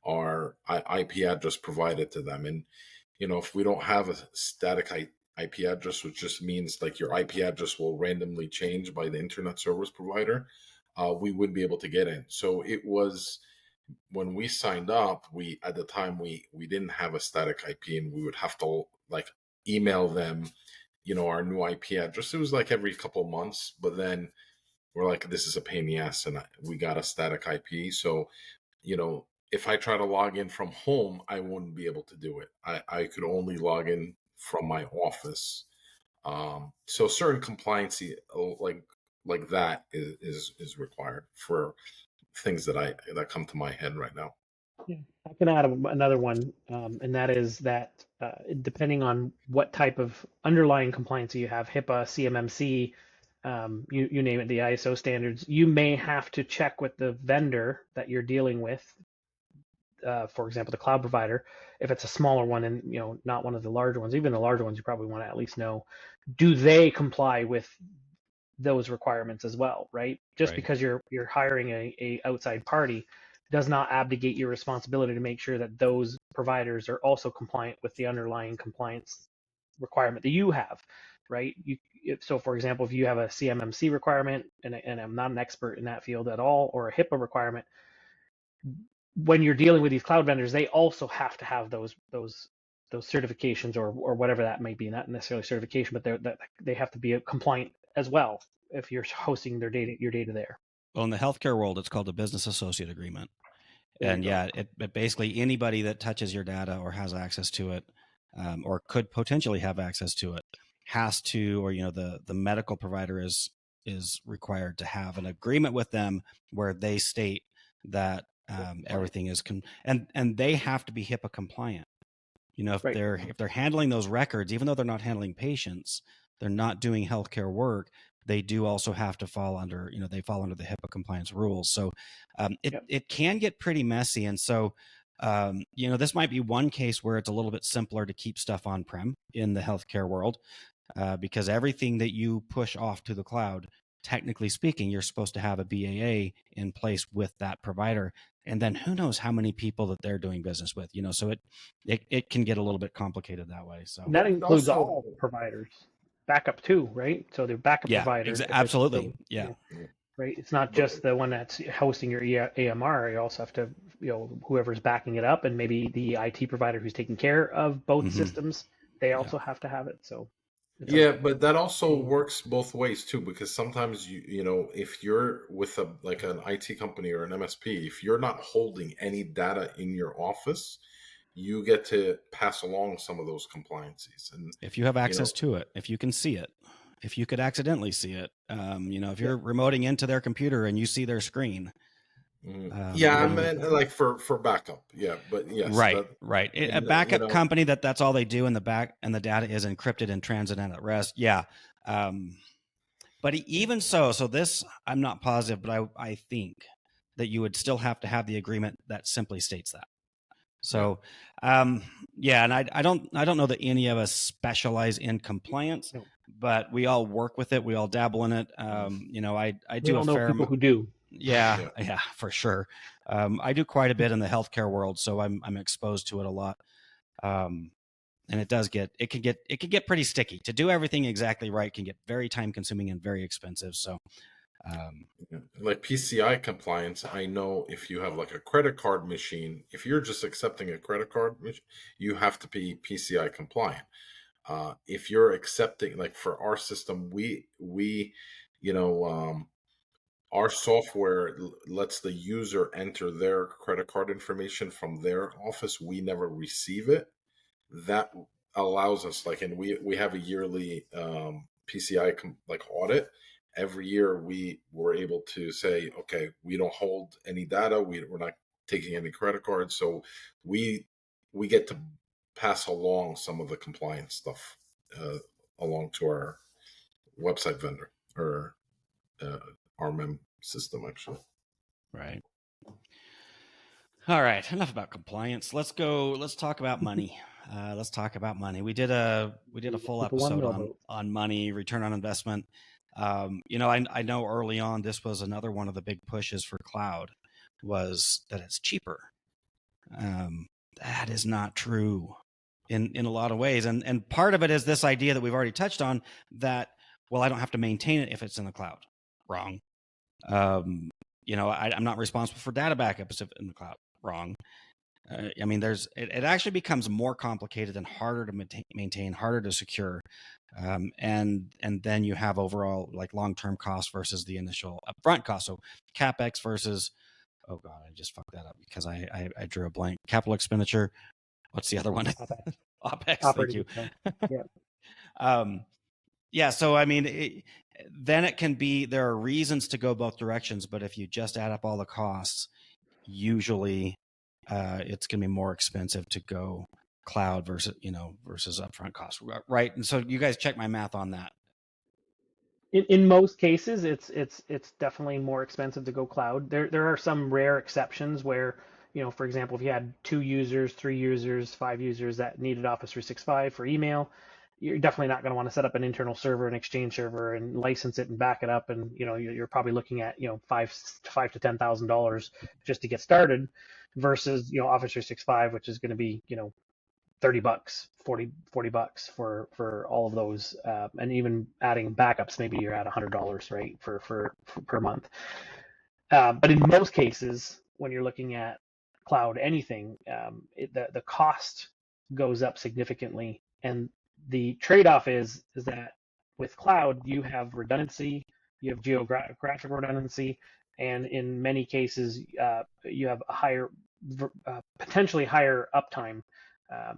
[SPEAKER 2] our IP address provided to them. And, if we don't have a static IP address, which just means like your IP address will randomly change by the internet service provider, we wouldn't be able to get in. So it was when we signed up, at the time we didn't have a static IP, and we would have to like email them, our new IP address. It was like every couple of months, but then we're like, this is a pain in the ass, and we got a static IP. So, if I try to log in from home, I wouldn't be able to do it. I could only log in from my office. So certain compliancy like that is required for things that come to my head right now.
[SPEAKER 3] Yeah, I can add another one, and that is that depending on what type of underlying compliance you have, HIPAA, CMMC, you name it, the ISO standards, you may have to check with the vendor that you're dealing with. For example, the cloud provider, if it's a smaller one and not one of the larger ones, even the larger ones, you probably want to at least know, do they comply with those requirements as well, right? Just
[SPEAKER 1] Right.
[SPEAKER 3] because you're hiring a outside party does not abdicate your responsibility to make sure that those providers are also compliant with the underlying compliance requirement that you have, right? So for example, if you have a CMMC requirement, and I'm not an expert in that field at all, or a HIPAA requirement, when you're dealing with these cloud vendors, they also have to have those certifications or whatever that may be, not necessarily certification, but they have to be compliant as well if you're hosting your data there.
[SPEAKER 1] Well, in the healthcare world, it's called a business associate agreement. And yeah, it basically anybody that touches your data or has access to it, or could potentially have access to it, has to, or the medical provider is required to have an agreement with them where they state that everything is and they have to be HIPAA compliant. If
[SPEAKER 3] Right.
[SPEAKER 1] they're handling those records, even though they're not handling patients, they're not doing healthcare work, they do also have to fall under, they fall under the HIPAA compliance rules. So it can get pretty messy. And so, this might be one case where it's a little bit simpler to keep stuff on-prem in the healthcare world, because everything that you push off to the cloud, technically speaking, you're supposed to have a BAA in place with that provider. And then who knows how many people that they're doing business with, so it can get a little bit complicated that way. So
[SPEAKER 3] that includes all providers, backup too, right? So the backup provider,
[SPEAKER 1] absolutely,
[SPEAKER 3] right. It's not just the one that's hosting your AMR. You also have to, whoever's backing it up, and maybe the IT provider who's taking care of both systems, they also have to have it. So
[SPEAKER 2] but that also works both ways too, because sometimes if you're with an IT company or an MSP, if you're not holding any data in your office, you get to pass along some of those compliances. And
[SPEAKER 1] if you have access to it, if you can see it, if you could accidentally see it, if you're remoting into their computer and you see their screen.
[SPEAKER 2] I mean, like for backup. Yeah, but yes.
[SPEAKER 1] Right. A backup company that's all they do, and the data is encrypted in transit and at rest. Yeah. But even so this, I'm not positive, but I think that you would still have to have the agreement that simply states that. So, and I don't know that any of us specialize in compliance, but we all work with it. We all dabble in it. I do a fair
[SPEAKER 3] people who do.
[SPEAKER 1] Yeah, for sure. I do quite a bit in the healthcare world, so I'm exposed to it a lot. And it can get pretty sticky. To do everything exactly right can get very time consuming and very expensive. So
[SPEAKER 2] like PCI compliance, I know if you have like a credit card machine, if you're just accepting a credit card, you have to be PCI compliant. If you're accepting, like for our system, you know, our software lets the user enter their credit card information from their office. We never receive it. That allows us, like, and we have a yearly PCI like audit. Every year we were able to say, okay, we don't hold any data. We're not taking any credit cards, so we get to pass along some of the compliance stuff along to our website vendor or RMM system, actually.
[SPEAKER 1] Right. All right. Enough about compliance. Let's talk about money. Let's talk about money. We did a full episode on money, return on investment. I know early on this was another one of the big pushes for cloud was that it's cheaper. That is not true in a lot of ways. And part of it is this idea that we've already touched on that, well, I don't have to maintain it if it's in the cloud. Wrong. I'm not responsible for data backups in the cloud. Wrong. It actually becomes more complicated and harder to maintain, harder to secure. And then you have overall like long-term cost versus the initial upfront cost. So CapEx versus, oh God, I just fucked that up because I drew a blank. Capital expenditure. What's the other one?
[SPEAKER 3] OpEx.
[SPEAKER 1] OpEx. Thank you. Yeah. So, then it can be, there are reasons to go both directions, but if you just add up all the costs, usually it's going to be more expensive to go cloud versus upfront costs. Right. And so you guys check my math on that.
[SPEAKER 3] In most cases, it's definitely more expensive to go cloud. There are some rare exceptions where, for example, if you had 2 users, 3 users, 5 users that needed Office 365 for email, you're definitely not going to want to set up an internal server, an Exchange server, and license it and back it up. And you're probably looking at $5,000 to $10,000 just to get started, versus Office 365, which is going to be $30, $40 for all of those, and even adding backups, maybe you're at $100, right, for per month. But in most cases, when you're looking at cloud anything, the cost goes up significantly, and the trade-off is that with cloud you have redundancy, you have geographic redundancy, and in many cases you have a higher, potentially higher uptime.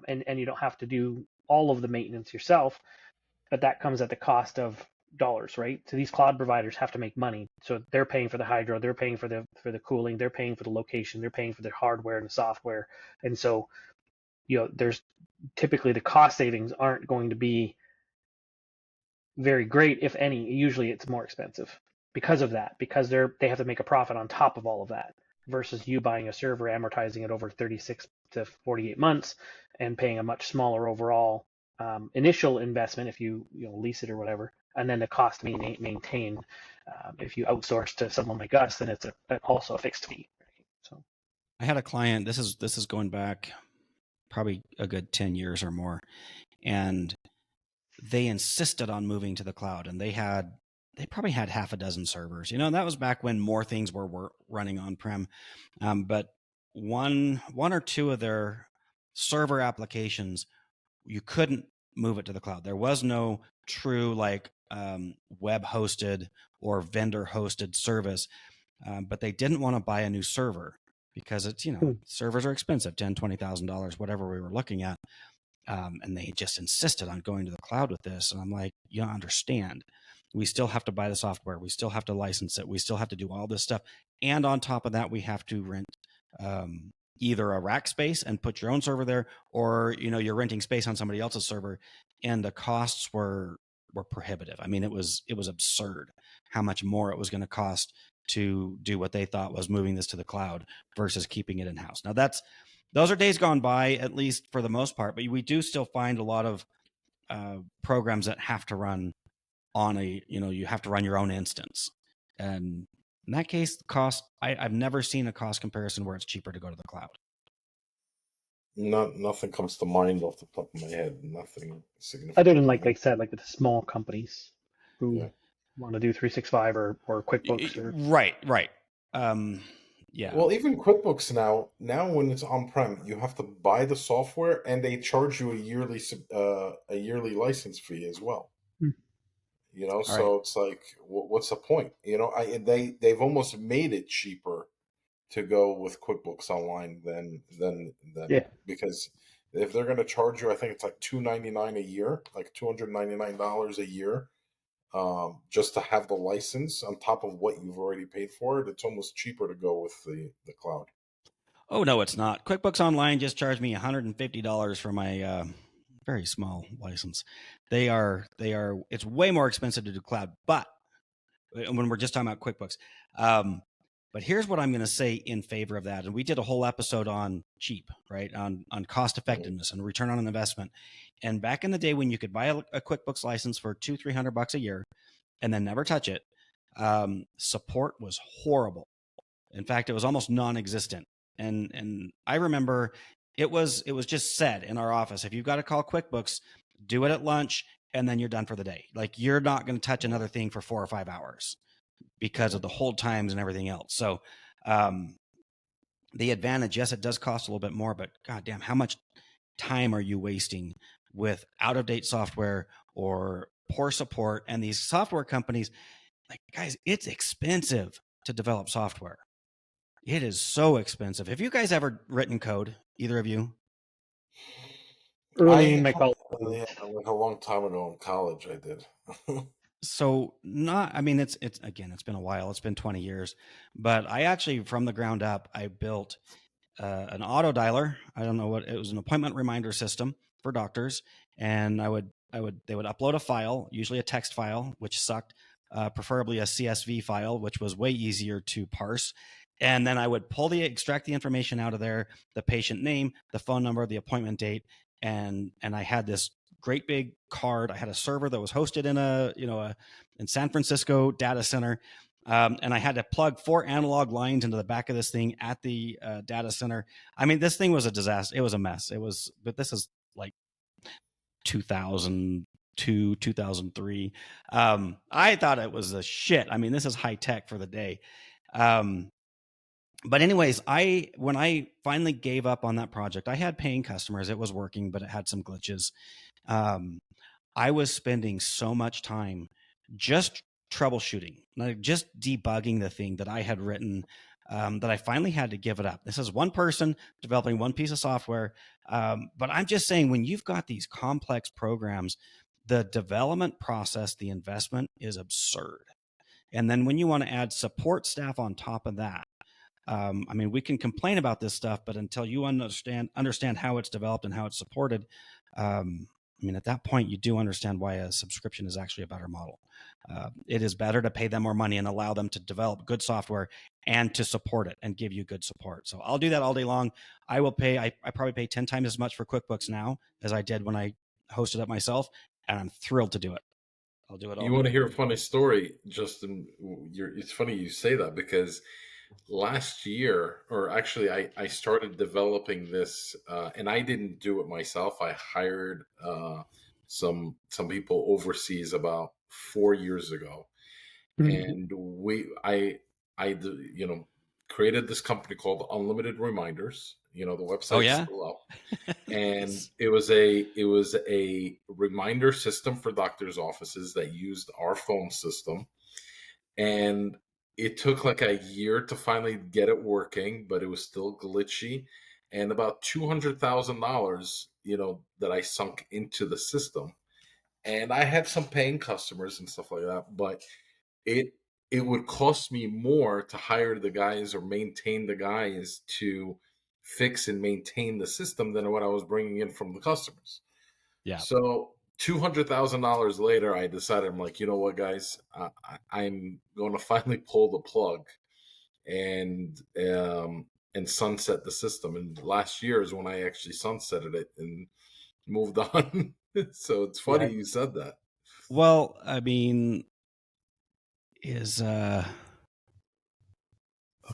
[SPEAKER 3] And you don't have to do all of the maintenance yourself, but that comes at the cost of dollars, right? So these cloud providers have to make money, so they're paying for the hydro, they're paying for the cooling, they're paying for the location, they're paying for the hardware and the software, and so there's typically the cost savings aren't going to be very great, if any. Usually it's more expensive because of that, because they have to make a profit on top of all of that, versus you buying a server, amortizing it over 36 to 48 months and paying a much smaller overall initial investment if you lease it or whatever, and then the cost to maintain. If you outsource to someone like us, then it's also a fixed fee. So
[SPEAKER 1] I had a client, this is going back probably a good 10 years or more, and they insisted on moving to the cloud, and they probably had half a dozen servers, and that was back when more things were running on-prem. But one or two of their server applications, you couldn't move it to the cloud. There was no true web hosted or vendor hosted service, but they didn't want to buy a new server because it's, servers are expensive, $10,000, $20,000, whatever we were looking at. And they just insisted on going to the cloud with this. And I'm like, you don't understand. We still have to buy the software. We still have to license it. We still have to do all this stuff. And on top of that, we have to rent either a rack space and put your own server there, or, you're renting space on somebody else's server. And the costs were prohibitive. I mean, it was absurd how much more it was going to cost to do what they thought was moving this to the cloud versus keeping it in-house. Now those are days gone by, at least for the most part, but we do still find a lot of programs that have to run on you have to run your own instance. And in that case, the cost, I've never seen a cost comparison where it's cheaper to go to the cloud.
[SPEAKER 2] Nothing comes to mind off the top of my head. Nothing significant.
[SPEAKER 3] Other than like I said, like the small companies who
[SPEAKER 2] Yeah.
[SPEAKER 3] want to do 365 or QuickBooks or
[SPEAKER 1] Right. Yeah.
[SPEAKER 2] Well, even QuickBooks now when it's on-prem, you have to buy the software and they charge you a yearly license fee as well.
[SPEAKER 3] Hmm.
[SPEAKER 1] All
[SPEAKER 2] So
[SPEAKER 1] right.
[SPEAKER 2] it's like, what's the point? They've almost made it cheaper to go with QuickBooks Online than
[SPEAKER 3] Yeah.
[SPEAKER 2] because if they're going to charge you, I think it's like $299 a year, like $299 a year, just to have the license on top of what you've already paid for it. It's almost cheaper to go with the cloud.
[SPEAKER 1] Oh no, it's not. QuickBooks Online just charged me $150 for my very small license. They are. It's way more expensive to do cloud, but when we're just talking about QuickBooks. But here's what I'm going to say in favor of that. And we did a whole episode on cheap, right? On cost effectiveness and return on an investment. And back in the day when you could buy a QuickBooks license for $200-300 a year and then never touch it, support was horrible. In fact, it was almost non-existent. And I remember it was just said in our office, if you've got to call QuickBooks, do it at lunch and then you're done for the day. Like you're not going to touch another thing for 4 or 5 hours because of the hold times and everything else. So the advantage, yes, it does cost a little bit more, but goddamn, how much time are you wasting with out-of-date software or poor support? And these software companies, like, guys, it's expensive to develop software. It is so expensive. Have you guys ever written code, either of you?
[SPEAKER 3] Early in my college days.
[SPEAKER 2] Yeah, like a long time ago in college, I did.
[SPEAKER 1] So I mean, it's again, it's been a while. It's been 20 years, but I actually, from the ground up, I built an auto dialer. I don't know what it was, an appointment reminder system for doctors. And they would upload a file, usually a text file, which sucked, preferably a CSV file, which was way easier to parse. And then I would extract the information out of there, the patient name, the phone number, the appointment date. And I had this great big card. I had a server that was hosted in in San Francisco data center. And I had to plug 4 analog lines into the back of this thing at the data center. I mean, this thing was a disaster. It was a mess. But this is like 2002, 2003. I thought it was a shit. I mean, this is high tech for the day. But anyways, when I finally gave up on that project, I had paying customers. It was working, but it had some glitches. I was spending so much time just troubleshooting, like just debugging the thing that I had written, that I finally had to give it up. This is one person developing one piece of software. But I'm just saying, when you've got these complex programs, the development process, the investment is absurd. And then when you want to add support staff on top of that, I mean, we can complain about this stuff, but until you understand how it's developed and how it's supported, I mean, at that point, you do understand why a subscription is actually a better model. It is better to pay them more money and allow them to develop good software and to support it and give you good support. So I'll do that all day long. I will pay, I probably pay 10 times as much for QuickBooks now as I did when I hosted it myself, and I'm thrilled to do it. I'll do it all.
[SPEAKER 2] You want to hear a funny story, Justin? It's funny you say that because last year, or actually, I started developing this, and I didn't do it myself. I hired some people overseas about 4 years ago,
[SPEAKER 3] Mm-hmm.
[SPEAKER 2] and created this company called Unlimited Reminders. The
[SPEAKER 1] Oh
[SPEAKER 2] website's
[SPEAKER 1] yeah.
[SPEAKER 2] still up, and it was a reminder system for doctors' offices that used our phone system, and it took like a year to finally get it working, but it was still glitchy, and about $200,000, that I sunk into the system, and I had some paying customers and stuff like that, but it it would cost me more to hire the guys or maintain the guys to fix and maintain the system than what I was bringing in from the customers.
[SPEAKER 1] Yeah.
[SPEAKER 2] So $200,000 later, I decided, I'm like, you know what, guys, I'm going to finally pull the plug and sunset the system. And last year is when I actually sunsetted it and moved on. So it's funny
[SPEAKER 3] Yeah.
[SPEAKER 2] you said that.
[SPEAKER 1] Well, I mean, is oh,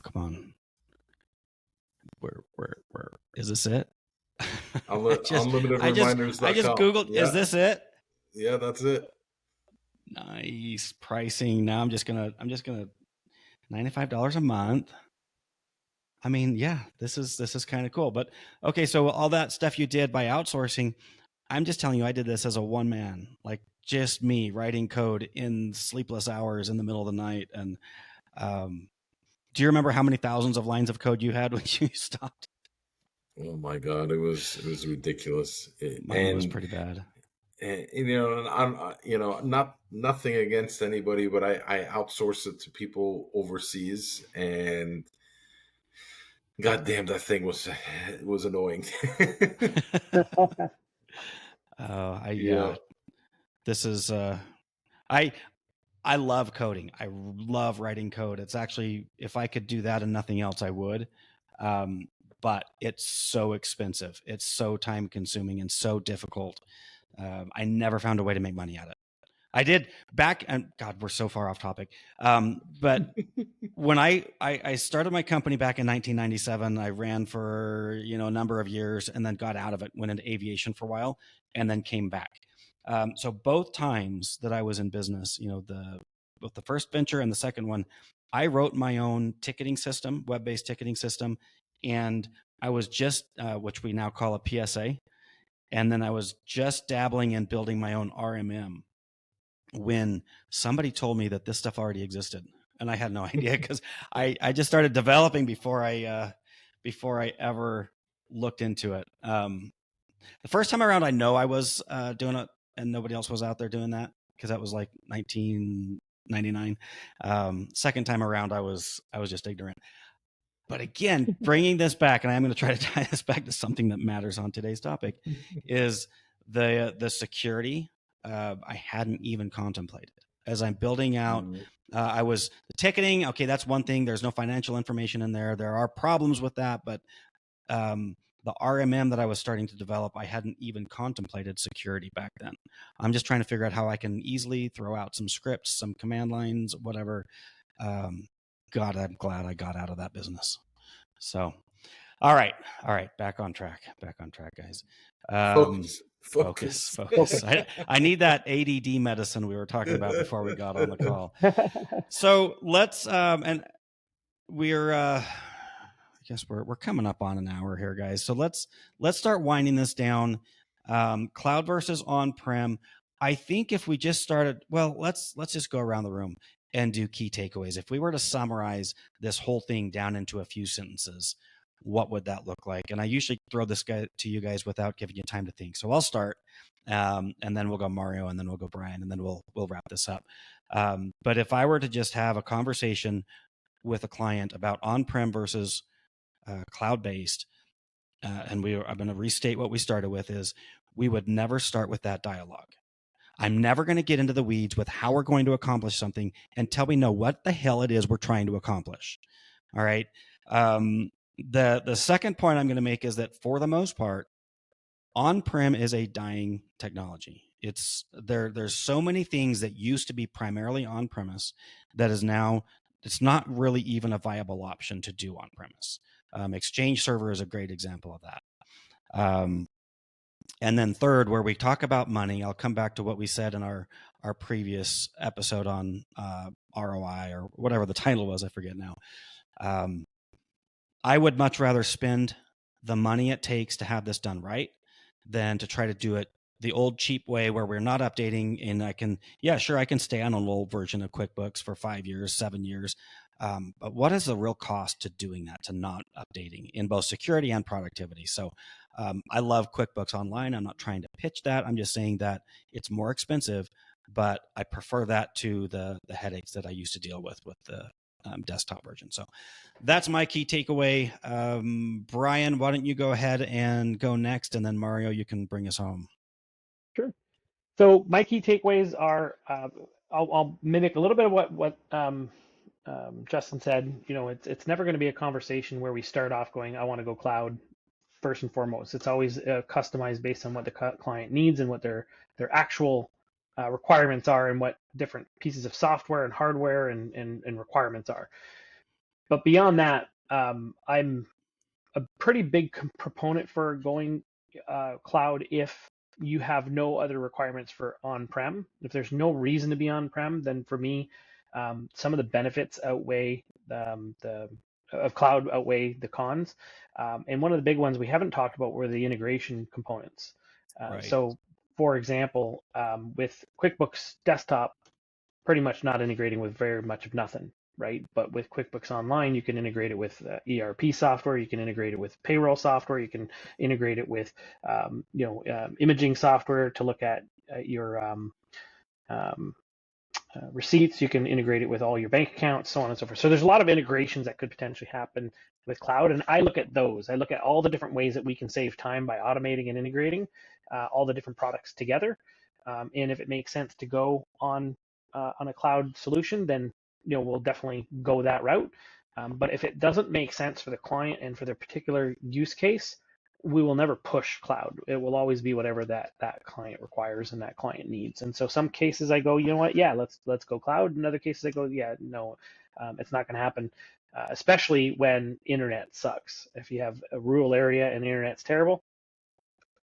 [SPEAKER 1] come on, where is this it?
[SPEAKER 2] Unlimitedreminders.com.
[SPEAKER 1] I just Googled,
[SPEAKER 2] yeah.
[SPEAKER 1] Is this it?
[SPEAKER 2] Yeah, that's it.
[SPEAKER 1] Nice pricing. Now I'm just gonna $95 a month. I mean, yeah, this is kind of cool. But okay, so all that stuff you did by outsourcing, I'm just telling you, I did this as a one man, like just me writing code in sleepless hours in the middle of the night. And do you remember how many thousands of lines of code you had when you stopped?
[SPEAKER 2] Oh my God, it was ridiculous.
[SPEAKER 1] Mine was pretty bad.
[SPEAKER 2] And I'm nothing against anybody, but I outsource it to people overseas, and goddamn, that thing was annoying.
[SPEAKER 1] Yeah. This is I love coding. I love writing code. It's actually, if I could do that and nothing else, I would. But it's so expensive. It's so time consuming and so difficult. I never found a way to make money at it. I did back, and God, we're so far off topic. But when I started my company back in 1997, I ran for a number of years and then got out of it, went into aviation for a while, and then came back. So both times that I was in business, both the first venture and the second one, I wrote my own ticketing system, web-based ticketing system, and I was just, which we now call a PSA, and then I was just dabbling in building my own RMM when somebody told me that this stuff already existed, and I had no idea because I just started developing before I ever looked into it. The first time around, I know I was doing it, and nobody else was out there doing that because that was like 1999. Second time around, I was just ignorant. But again, bringing this back, and I'm going to try to tie this back to something that matters on today's topic, is the security. I hadn't even contemplated as I'm building out. I was the ticketing. Okay, that's one thing. There's no financial information in there. There are problems with that, but the RMM that I was starting to develop, I hadn't even contemplated security back then. I'm just trying to figure out how I can easily throw out some scripts, some command lines, whatever. God, I'm glad I got out of that business. So, all right. Back on track, guys. Focus. I need that ADD medicine we were talking about before we got on the call. So let's, and we're, I guess we're coming up on an hour here, guys. So let's start winding this down. Cloud versus on-prem. I think if we just started, well, let's just go around the room and do key takeaways. If we were to summarize this whole thing down into a few sentences, what would that look like? And I usually throw this guy to you guys without giving you time to think. So I'll start, and then we'll go Mario, and then we'll go Bryan, and then we'll wrap this up. But if I were to just have a conversation with a client about on-prem versus cloud-based, and I'm going to restate what we started with, is we would never start with that dialogue. I'm never going to get into the weeds with how we're going to accomplish something until we know what the hell it is we're trying to accomplish. All right. The second point I'm going to make is that for the most part, on-prem is a dying technology. There's so many things that used to be primarily on-premise that is now, it's not really even a viable option to do on-premise. Exchange Server is a great example of that. And then third, where we talk about money, I'll come back to what we said in our previous episode on ROI or whatever the title was, I forget now. I would much rather spend the money it takes to have this done right than to try to do it the old cheap way where we're not updating. And I can stay on an old version of QuickBooks for 5 years, 7 years. But what is the real cost to doing that, to not updating in both security and productivity? So I love QuickBooks Online. I'm not trying to pitch that. I'm just saying that it's more expensive, but I prefer that to the headaches that I used to deal with the desktop version. So that's my key takeaway. Bryan, why don't you go ahead and go next, and then Mario, you can bring us home.
[SPEAKER 3] Sure. So my key takeaways are, I'll mimic a little bit of what Justin said. It's never going to be a conversation where we start off going, I want to go cloud first and foremost. It's always customized based on what the client needs and what their actual requirements are, and what different pieces of software and hardware and requirements are. But beyond that, I'm a pretty big proponent for going cloud if you have no other requirements for on-prem. If there's no reason to be on-prem, then for me, some of the benefits outweigh the of cloud outweigh the cons. And one of the big ones we haven't talked about were the integration components.
[SPEAKER 1] Right.
[SPEAKER 3] So, for example, with QuickBooks Desktop, pretty much not integrating with very much of nothing, right? But with QuickBooks Online, you can integrate it with ERP software, you can integrate it with payroll software, you can integrate it with imaging software to look at your receipts, you can integrate it with all your bank accounts, so on and so forth. So there's a lot of integrations that could potentially happen with cloud, and I look at those. I look at all the different ways that we can save time by automating and integrating all the different products together. And if it makes sense to go on a cloud solution, then we'll definitely go that route. But if it doesn't make sense for the client and for their particular use case, we will never push cloud. It will always be whatever that client requires and that client needs. And so some cases I go, you know what, yeah, let's go cloud. In other cases I go, yeah, no, it's not going to happen. Especially when internet sucks. If you have a rural area and the internet's terrible,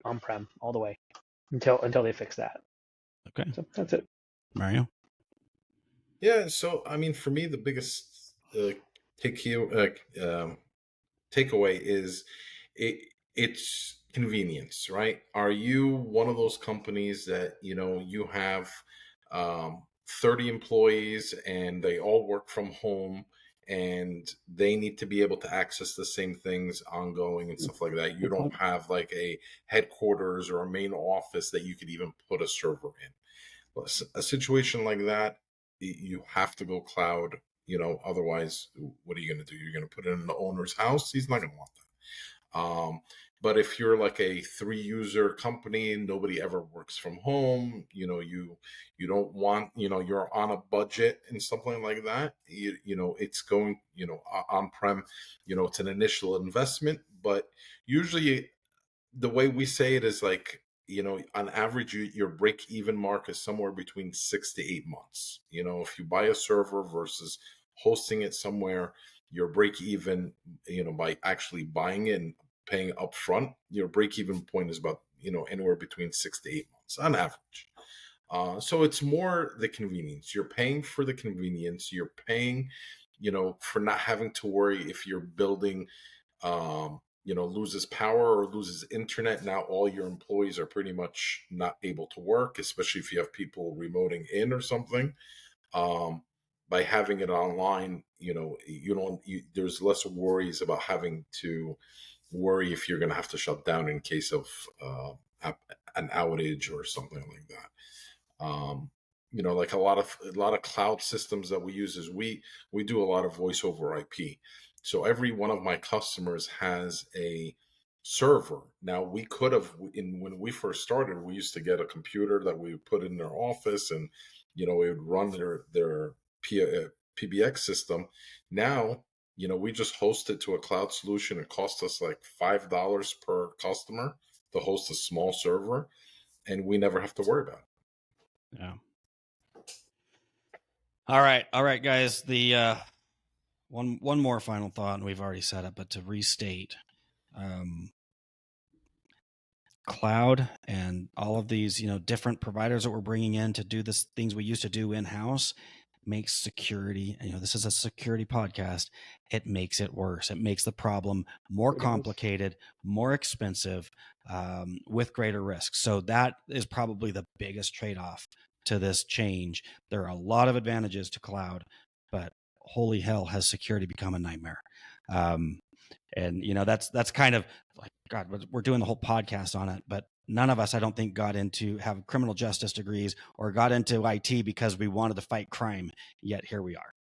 [SPEAKER 3] on-prem all the way until they fix that.
[SPEAKER 1] Okay.
[SPEAKER 3] So that's it.
[SPEAKER 1] Mario?
[SPEAKER 2] Yeah, so I mean, for me, the biggest takeaway is it's convenience, right? Are you one of those companies that you have 30 employees and they all work from home and they need to be able to access the same things ongoing and stuff like that? You don't have like a headquarters or a main office that you could even put a server in. A situation like that, you have to go cloud. Otherwise, what are you going to do? You're going to put it in the owner's house. He's not going to want that. But if you're like a 3-user company, nobody ever works from home, you don't want, you're on a budget and something like that, it's going, on-prem, it's an initial investment, but usually the way we say it is like, on average, your break-even mark is somewhere between 6 to 8 months. If you buy a server versus hosting it somewhere, your break-even, by actually buying it and paying upfront, your break-even point is about, anywhere between 6 to 8 months on average. So it's more the convenience. You're paying for the convenience. You're paying, for not having to worry if you're building, loses power or loses internet. Now all your employees are pretty much not able to work, especially if you have people remoting in or something. By having it online, there's less worries about having to worry if you're going to have to shut down in case of an outage or something like that. Like a lot of cloud systems that we use is we do a lot of voice over IP. So every one of my customers has a server. Now we could have, when we first started, we used to get a computer that we would put in their office, and it would run their PBX system. Now, we just host it to a cloud solution. It costs us like $5 per customer to host a small server, and we never have to worry about it.
[SPEAKER 1] Yeah. All right, guys. The one more final thought, and we've already said it, but to restate, cloud and all of these, different providers that we're bringing in to do this things we used to do in-house makes security, this is a security podcast, it makes it worse. It makes the problem more complicated, more expensive, with greater risk. So that is probably the biggest trade-off to this change. There are a lot of advantages to cloud, but holy hell, has security become a nightmare. And that's kind of like, God, we're doing the whole podcast on it, but none of us, I don't think, have criminal justice degrees or got into IT because we wanted to fight crime. Yet here we are.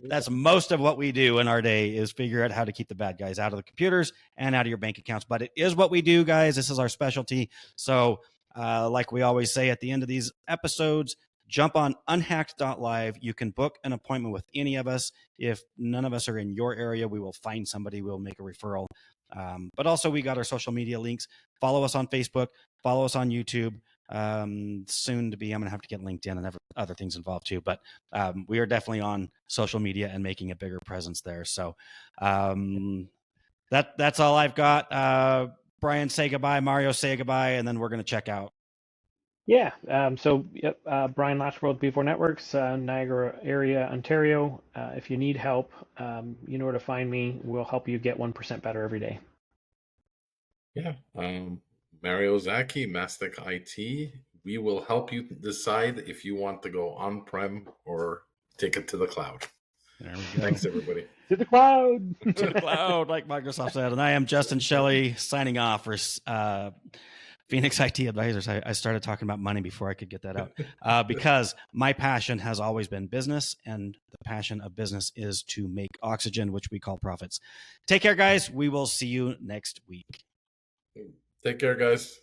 [SPEAKER 1] That's most of what we do in our day, is figure out how to keep the bad guys out of the computers and out of your bank accounts. But it is what we do, guys. This is our specialty. So like we always say at the end of these episodes, jump on unhacked.live. You can book an appointment with any of us. If none of us are in your area, we will find somebody. We'll make a referral. But also, we got our social media links. Follow us on Facebook. Follow us on YouTube. Soon to be, I'm going to have to get LinkedIn and other things involved too. But we are definitely on social media and making a bigger presence there. So that's all I've got. Bryan, say goodbye. Mario, say goodbye, and then we're going to check out.
[SPEAKER 3] Yeah. Bryan Lachapelle with B4 Networks, Niagara area, Ontario. If you need help, you know where to find me. We'll help you get 1% better every day.
[SPEAKER 2] Yeah. Mario Zaki, Mastech IT. We will help you decide if you want to go on-prem or take it to the cloud.
[SPEAKER 1] There we go.
[SPEAKER 2] Thanks, everybody.
[SPEAKER 3] To the cloud.
[SPEAKER 1] To the cloud, like Microsoft said. And I am Justin Shelley signing off for Phoenix IT Advisors. I started talking about money before I could get that out because my passion has always been business, and the passion of business is to make oxygen, which we call profits. Take care, guys. We will see you next week.
[SPEAKER 2] Take care, guys.